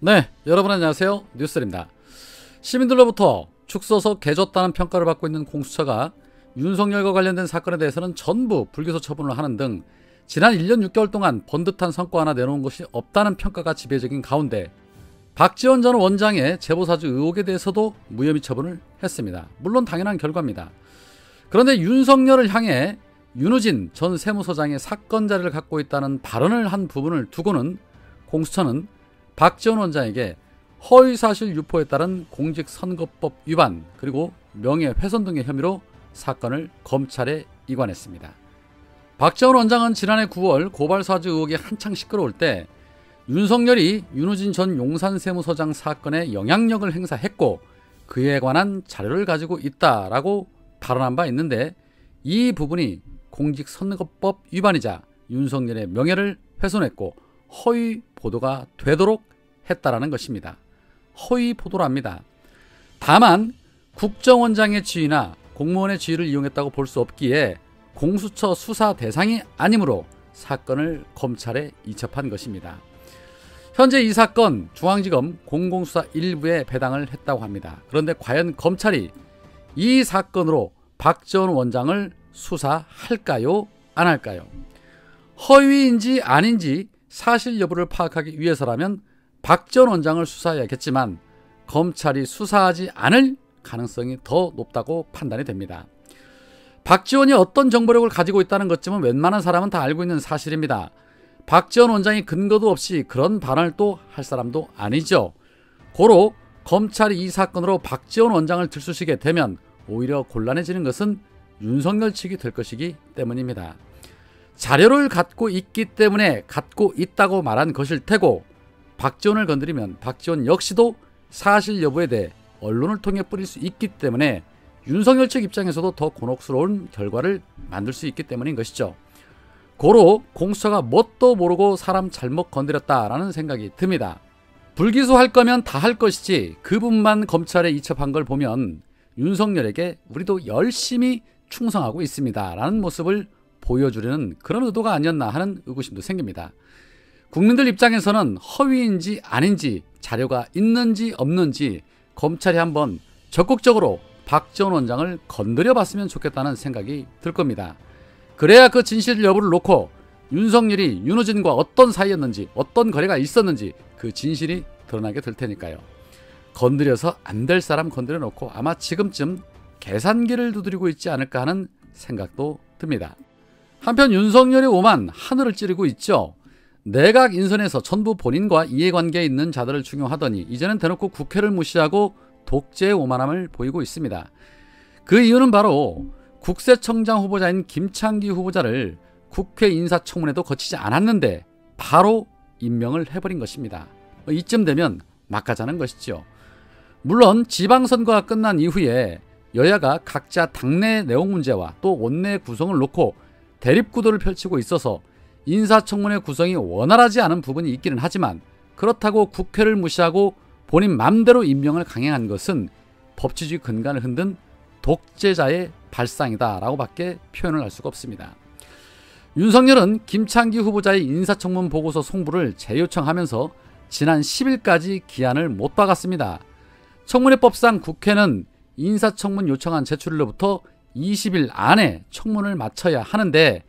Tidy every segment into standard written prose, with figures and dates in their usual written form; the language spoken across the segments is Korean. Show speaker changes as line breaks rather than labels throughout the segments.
네, 여러분 안녕하세요. 뉴스입니다. 시민들로부터 축소서 개졌다는 평가를 받고 있는 공수처가 윤석열과 관련된 사건에 대해서는 전부 불기소 처분을 하는 등 지난 1년 6개월 동안 번듯한 성과 하나 내놓은 것이 없다는 평가가 지배적인 가운데 박지원 전 원장의 제보사주 의혹에 대해서도 무혐의 처분을 했습니다. 물론 당연한 결과입니다. 그런데 윤석열을 향해 윤우진 전 세무서장의 사건 자료를 갖고 있다는 발언을 한 부분을 두고는 공수처는 박지원 원장에게 허위사실 유포에 따른 공직선거법 위반 그리고 명예훼손 등의 혐의로 사건을 검찰에 이관했습니다. 박지원 원장은 지난해 9월 고발사주 의혹이 한창 시끄러울 때 윤석열이 윤우진 전 용산세무서장 사건에 영향력을 행사했고 그에 관한 자료를 가지고 있다라고 발언한 바 있는데 이 부분이 공직선거법 위반이자 윤석열의 명예를 훼손했고 허위 보도가 되도록 했다라는 것입니다. 허위 보도랍니다. 다만 국정원장의 지위나 공무원의 지위를 이용했다고 볼 수 없기에 공수처 수사 대상이 아니므로 사건을 검찰에 이첩한 것입니다. 현재 이 사건 중앙지검 공공수사 1부에 배당을 했다고 합니다. 그런데 과연 검찰이 이 사건으로 박지원 원장을 수사할까요? 안 할까요? 허위인지 아닌지 사실 여부를 파악하기 위해서라면 박지원 원장을 수사해야겠지만 검찰이 수사하지 않을 가능성이 더 높다고 판단이 됩니다. 박지원이 어떤 정보력을 가지고 있다는 것쯤은 웬만한 사람은 다 알고 있는 사실입니다. 박지원 원장이 근거도 없이 그런 발언을 또 할 사람도 아니죠. 고로 검찰이 이 사건으로 박지원 원장을 들쑤시게 되면 오히려 곤란해지는 것은 윤석열 측이 될 것이기 때문입니다. 자료를 갖고 있기 때문에 갖고 있다고 말한 것일 테고 박지원을 건드리면 박지원 역시도 사실 여부에 대해 언론을 통해 뿌릴 수 있기 때문에 윤석열 측 입장에서도 더 곤혹스러운 결과를 만들 수 있기 때문인 것이죠. 고로 공수처가 뭣도 모르고 사람 잘못 건드렸다라는 생각이 듭니다. 불기소할 거면 다 할 것이지 그 부분만 검찰에 이첩한 걸 보면 윤석열에게 우리도 열심히 충성하고 있습니다 라는 모습을 보여주려는 그런 의도가 아니었나 하는 의구심도 생깁니다. 국민들 입장에서는 허위인지 아닌지 자료가 있는지 없는지 검찰이 한번 적극적으로 박지원 원장을 건드려 봤으면 좋겠다는 생각이 들 겁니다. 그래야 그 진실 여부를 놓고 윤석열이 윤우진과 어떤 사이였는지 어떤 거래가 있었는지 그 진실이 드러나게 될 테니까요. 건드려서 안 될 사람 건드려 놓고 아마 지금쯤 계산기를 두드리고 있지 않을까 하는 생각도 듭니다. 한편 윤석열의 오만 하늘을 찌르고 있죠. 내각 인선에서 전부 본인과 이해관계에 있는 자들을 중용하더니 이제는 대놓고 국회를 무시하고 독재의 오만함을 보이고 있습니다. 그 이유는 바로 국세청장 후보자인 김창기 후보자를 국회 인사청문회도 거치지 않았는데 바로 임명을 해버린 것입니다. 이쯤 되면 막가자는 것이죠. 물론 지방선거가 끝난 이후에 여야가 각자 당내 내용 문제와 또 원내 구성을 놓고 대립구도를 펼치고 있어서 인사청문회 구성이 원활하지 않은 부분이 있기는 하지만 그렇다고 국회를 무시하고 본인 맘대로 임명을 강행한 것은 법치주의 근간을 흔든 독재자의 발상이다 라고 밖에 표현을 할 수가 없습니다. 윤석열은 김창기 후보자의 인사청문 보고서 송부를 재요청하면서 지난 10일까지 기한을 못 박았습니다. 청문회법상 국회는 인사청문 요청안 제출일로부터 20일 안에 청문을 마쳐야 하는데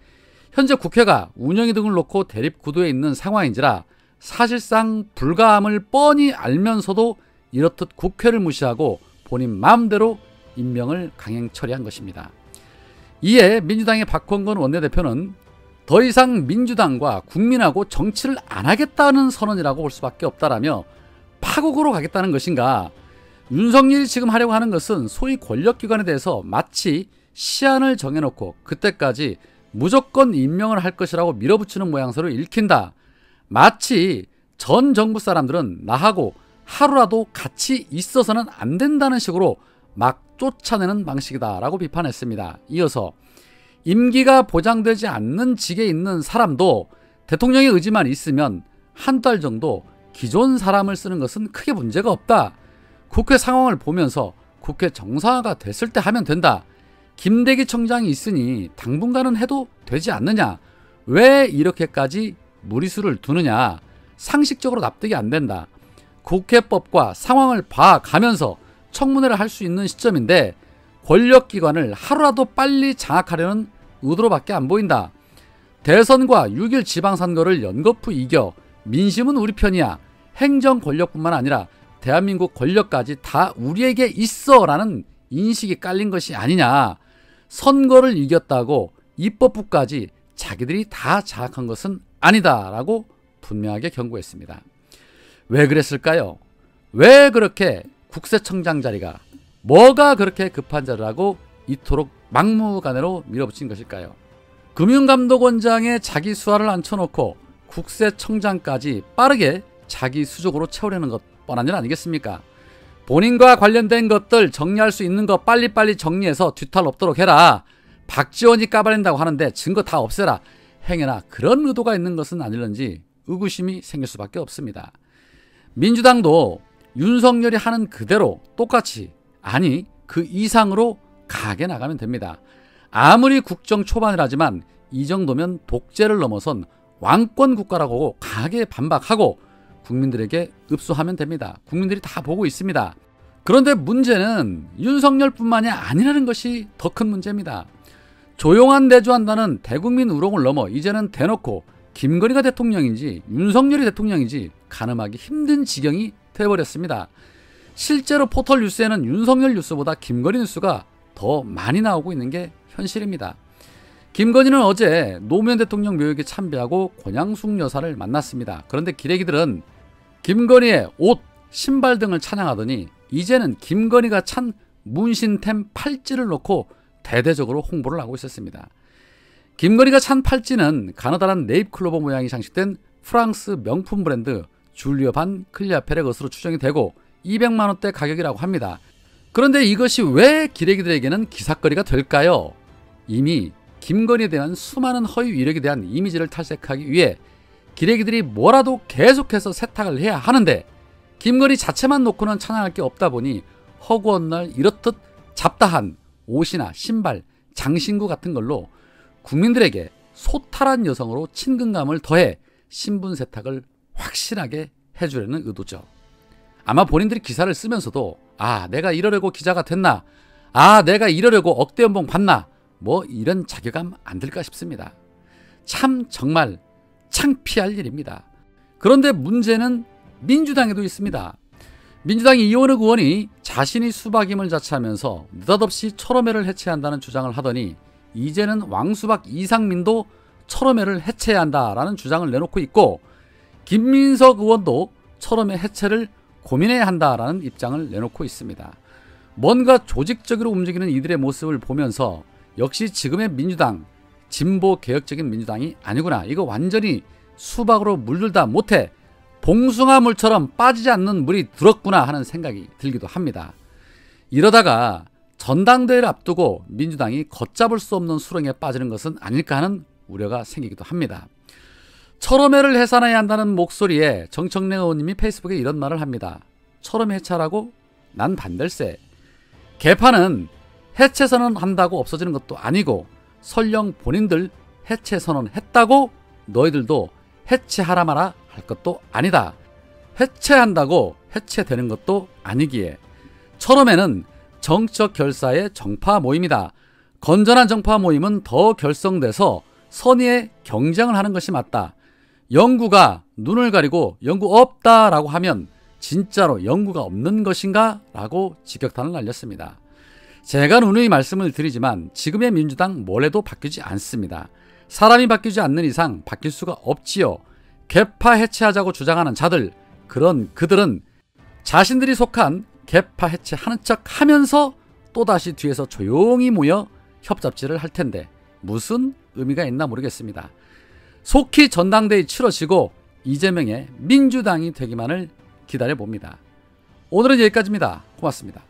현재 국회가 운영위 등을 놓고 대립구도에 있는 상황인지라 사실상 불가함을 뻔히 알면서도 이렇듯 국회를 무시하고 본인 마음대로 임명을 강행 처리한 것입니다. 이에 민주당의 박홍근 원내대표는 더 이상 민주당과 국민하고 정치를 안 하겠다는 선언이라고 볼 수밖에 없다라며 파국으로 가겠다는 것인가, 윤석열이 지금 하려고 하는 것은 소위 권력기관에 대해서 마치 시한을 정해놓고 그때까지 무조건 임명을 할 것이라고 밀어붙이는 모양새로 읽힌다. 마치 전 정부 사람들은 나하고 하루라도 같이 있어서는 안 된다는 식으로 막 쫓아내는 방식이다 라고 비판했습니다. 이어서 임기가 보장되지 않는 직에 있는 사람도 대통령의 의지만 있으면 한 달 정도 기존 사람을 쓰는 것은 크게 문제가 없다. 국회 상황을 보면서 국회 정상화가 됐을 때 하면 된다. 김대기 청장이 있으니 당분간은 해도 되지 않느냐. 왜 이렇게까지 무리수를 두느냐. 상식적으로 납득이 안 된다. 국회법과 상황을 봐가면서 청문회를 할 수 있는 시점인데 권력기관을 하루라도 빨리 장악하려는 의도로밖에 안 보인다. 대선과 6일 지방선거를 연거푸 이겨 민심은 우리 편이야. 행정 권력뿐만 아니라 대한민국 권력까지 다 우리에게 있어 라는 인식이 깔린 것이 아니냐. 선거를 이겼다고 입법부까지 자기들이 다 장악한 것은 아니다 라고 분명하게 경고했습니다. 왜 그랬을까요? 왜 그렇게 국세청장 자리가 뭐가 그렇게 급한 자리라고 이토록 막무가내로 밀어붙인 것일까요? 금융감독원장에 자기 수하를 앉혀놓고 국세청장까지 빠르게 자기 수족으로 채우려는 것 뻔한 일 아니겠습니까? 본인과 관련된 것들 정리할 수 있는 거 빨리빨리 정리해서 뒤탈 없도록 해라. 박지원이 까발린다고 하는데 증거 다 없애라. 행여나 그런 의도가 있는 것은 아닐런지 의구심이 생길 수밖에 없습니다. 민주당도 윤석열이 하는 그대로 똑같이 아니 그 이상으로 강하게 나가면 됩니다. 아무리 국정 초반이라지만 이 정도면 독재를 넘어선 왕권 국가라고 강하게 반박하고 국민들에게 읍소하면 됩니다. 국민들이 다 보고 있습니다. 그런데 문제는 윤석열뿐만이 아니라는 것이 더 큰 문제입니다. 조용한 내조한다는 대국민 우롱을 넘어 이제는 대놓고 김건희가 대통령인지 윤석열이 대통령인지 가늠하기 힘든 지경이 되어버렸습니다. 실제로 포털 뉴스에는 윤석열 뉴스보다 김건희 뉴스가 더 많이 나오고 있는 게 현실입니다. 김건희는 어제 노무현 대통령 묘역에 참배하고 권양숙 여사를 만났습니다. 그런데 기레기들은 김건희의 옷, 신발 등을 찬양하더니 이제는 김건희가 찬 문신템 팔찌를 놓고 대대적으로 홍보를 하고 있었습니다. 김건희가 찬 팔찌는 가느다란 네잎클로버 모양이 장식된 프랑스 명품 브랜드 줄리오 반 클리아펠의 것으로 추정이 되고 200만 원대 가격이라고 합니다. 그런데 이것이 왜 기레기들에게는 기사거리가 될까요? 이미 김건희에 대한 수많은 허위 이력에 대한 이미지를 탈색하기 위해 기레기들이 뭐라도 계속해서 세탁을 해야 하는데 김건희 자체만 놓고는 찬양할 게 없다 보니 허구한 날 이렇듯 잡다한 옷이나 신발, 장신구 같은 걸로 국민들에게 소탈한 여성으로 친근감을 더해 신분 세탁을 확실하게 해주려는 의도죠. 아마 본인들이 기사를 쓰면서도 아 내가 이러려고 기자가 됐나, 아 내가 이러려고 억대 연봉 받나, 뭐 이런 자괴감 안 들까 싶습니다. 참 정말 창피할 일입니다. 그런데 문제는 민주당에도 있습니다. 민주당의 이원욱 의원이 자신이 수박임을 자처하면서 느닷없이 철험회를 해체한다는 주장을 하더니 이제는 왕수박 이상민도 철험회를 해체해야 한다라는 주장을 내놓고 있고 김민석 의원도 철험회 해체를 고민해야 한다라는 입장을 내놓고 있습니다. 뭔가 조직적으로 움직이는 이들의 모습을 보면서 역시 지금의 민주당, 진보 개혁적인 민주당이 아니구나. 이거 완전히 수박으로 물들다 못해 봉숭아 물처럼 빠지지 않는 물이 들었구나 하는 생각이 들기도 합니다. 이러다가 전당대회를 앞두고 민주당이 걷잡을 수 없는 수렁에 빠지는 것은 아닐까 하는 우려가 생기기도 합니다. 철험회를 해산해야 한다는 목소리에 정청래 의원님이 페이스북에 이런 말을 합니다. 철험회 해체하라고? 난 반댈세. 개파는 해체 선언한다고 없어지는 것도 아니고 설령 본인들 해체 선언했다고 너희들도 해체하라 마라 할 것도 아니다. 해체한다고 해체되는 것도 아니기에 철험회는 정적 결사의 정파 모임이다. 건전한 정파 모임은 더 결성돼서 선의의 경쟁을 하는 것이 맞다. 영구가 눈을 가리고 영구 없다라고 하면 진짜로 영구가 없는 것인가? 라고 직격탄을 날렸습니다. 제가 누누이 말씀을 드리지만 지금의 민주당 뭘 해도 바뀌지 않습니다. 사람이 바뀌지 않는 이상 바뀔 수가 없지요. 개파 해체하자고 주장하는 자들, 그들은 자신들이 속한 개파 해체하는 척 하면서 또다시 뒤에서 조용히 모여 협잡질을 할 텐데 무슨 의미가 있나 모르겠습니다. 속히 전당대회 치러지고 이재명의 민주당이 되기만을 기다려봅니다. 오늘은 여기까지입니다. 고맙습니다.